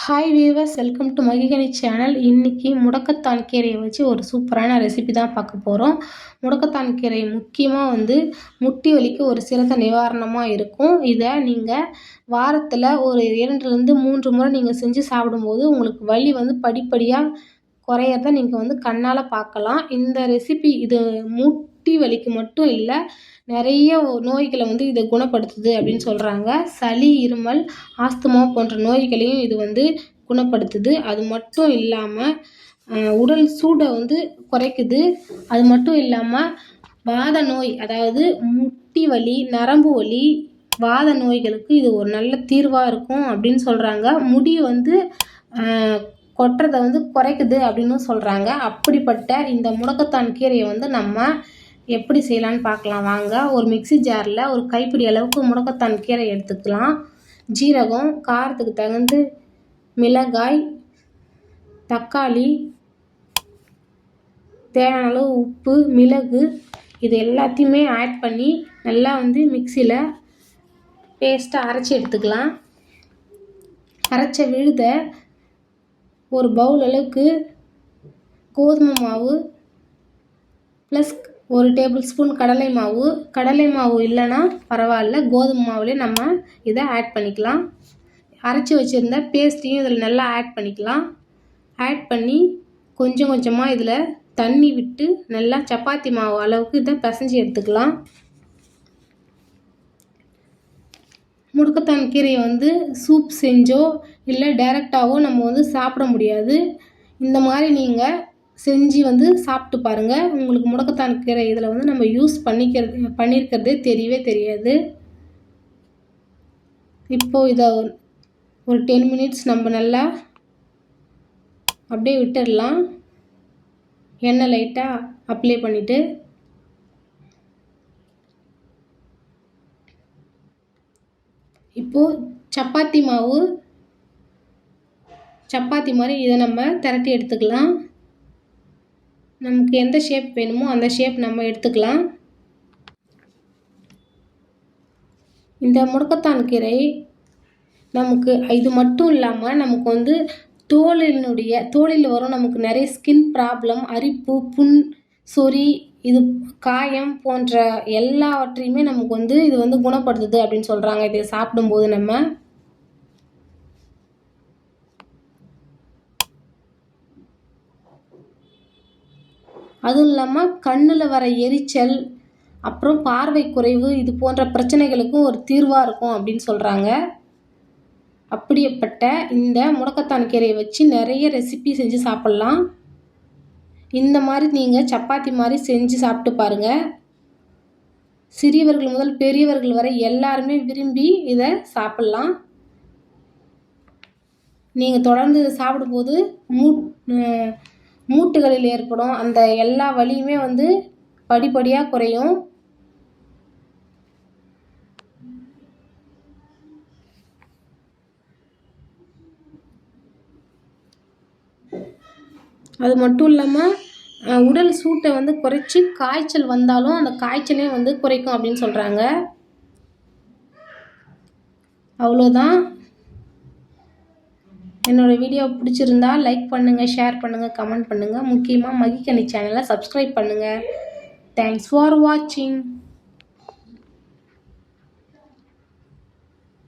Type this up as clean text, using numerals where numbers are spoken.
Hi viewers, welcome to Magikani channel. இன்றைக்கி முடக்கத்தான் கீரையை வச்சு ஒரு சூப்பரான ரெசிபி தான் பார்க்க போகிறோம். முடக்கத்தான் கீரை முக்கியமாக முட்டி வலிக்கு ஒரு சிறந்த நிவாரணமாக இருக்கும். இதை நீங்கள் வாரத்தில் ஒரு 2லேருந்து 3 முறை நீங்கள் செஞ்சு சாப்பிடும்போது உங்களுக்கு வலி படிப்படியாக குறையிறத நீங்கள் கண்ணால் பார்க்கலாம். இந்த ரெசிபி இது முட்டி வலிக்கு மட்டும் இல்லை, நிறைய நோய்களை இதை குணப்படுத்துது அப்படின்னு சொல்கிறாங்க. சளி, இருமல், ஆஸ்துமா போன்ற நோய்களையும் இது குணப்படுத்துது. அது மட்டும் இல்லாமல் உடல் சூடை குறைக்குது. அது மட்டும் இல்லாமல் வாத நோய், அதாவது முட்டி வலி, நரம்பு வலி, வாத நோய்களுக்கு இது ஒரு நல்ல தீர்வாக இருக்கும் அப்படின்னு சொல்கிறாங்க. முடி கொட்டுறதை குறைக்குது அப்படின்னு சொல்கிறாங்க. அப்படிப்பட்ட இந்த முடக்கத்தான் கீரையை நம்ம எப்படி செய்யலான்னு பார்க்கலாம் வாங்க. ஒரு மிக்ஸி ஜாரில் ஒரு கைப்பிடி அளவுக்கு முடக்கத்தான் கீரை எடுத்துக்கலாம். ஜீரகம், காரத்துக்கு தகுந்த மிளகாய், தக்காளி, தேவையான அளவு உப்பு, மிளகு, இது எல்லாத்தையுமே ஆட் பண்ணி நல்லா மிக்சியில் பேஸ்ட்டாக அரைச்சி எடுத்துக்கலாம். அரைச்ச விழுதை ஒரு பவுல் அளவுக்கு கோதுமை மாவு ப்ளஸ் 1 டேபிள் ஸ்பூன் கடலை மாவு. கடலை மாவு இல்லைன்னா பரவாயில்ல, கோதுமை மாவுலேயே நம்ம இதை ஆட் பண்ணிக்கலாம். அரைச்சி வச்சுருந்த பேஸ்ட்டையும் இதில் நல்லா ஆட் பண்ணிக்கலாம். ஆட் பண்ணி கொஞ்சம் கொஞ்சமாக இதில் தண்ணி விட்டு நல்லா சப்பாத்தி மாவு அளவுக்கு இதை பிசைஞ்சு எடுத்துக்கலாம். முடக்கத்தான் கீரையை சூப் செஞ்சோ இல்லை டைரெக்டாகவோ நம்ம சாப்பிட முடியாது. இந்த மாதிரி நீங்கள் செஞ்சு சாப்பிட்டு பாருங்கள். உங்களுக்கு முடக்கத்தான் கீரை இதில் நம்ம யூஸ் பண்ணியிருக்கிறதே தெரியவே தெரியாது. இப்போது இதை ஒரு 10 மினிட்ஸ் நம்ம நல்லா அப்படியே விட்டுடலாம். எண்ணெய் லைட்டாக அப்ளை பண்ணிவிட்டு இப்போது சப்பாத்தி மாதிரி இதை நம்ம திரட்டி எடுத்துக்கலாம். நமக்கு எந்த ஷேப் வேணுமோ அந்த ஷேப் நம்ம எடுத்துக்கலாம். இந்த முடக்கத்தான் கீரை நமக்கு இது மட்டும் இல்லாமல் நமக்கு தோலில் வரும் நமக்கு நிறைய ஸ்கின் ப்ராப்ளம், அரிப்பு, புண், சொறி, இது காயம் போன்ற எல்லாவற்றையுமே நமக்கு இது குணப்படுத்துது அப்படின்னு சொல்கிறாங்க. இதை சாப்பிடும்போது நம்ம அதுவும் இல்லாமல் கண்ணில் வர எரிச்சல், அப்புறம் பார்வை குறைவு, இது போன்ற பிரச்சனைகளுக்கும் ஒரு தீர்வாக இருக்கும் அப்படின்னு சொல்கிறாங்க. அப்படிப்பட்ட இந்த முடக்கத்தான் கீரையை வச்சு நிறைய ரெசிபி செஞ்சு சாப்பிட்லாம். இந்த மாதிரி நீங்கள் சப்பாத்தி மாதிரி செஞ்சு சாப்பிட்டு பாருங்கள். சிறியவர்கள் முதல் பெரியவர்கள் வரை எல்லாருமே விரும்பி இதை சாப்பிட்லாம். நீங்கள் தொடர்ந்து இதை சாப்பிடும்போது மூட்டுகளில் ஏற்படும் அந்த எல்லா வலியுமே படிப்படியாக குறையும். அது மட்டும் இல்லாமல் உடல் சூட்டை குறைச்சி காய்ச்சல் வந்தாலும் அந்த காய்ச்சலே குறைக்கும் அப்படின்னு சொல்கிறாங்க. அவ்வளோதான். என்னோடய வீடியோ பிடிச்சிருந்தா லைக் பண்ணுங்கள், ஷேர் பண்ணுங்கள், கமெண்ட் பண்ணுங்கள். முக்கியமாக மகிகனி சேனலை சப்ஸ்கிரைப் பண்ணுங்கள். தேங்க்ஸ் ஃபார் வாட்சிங்.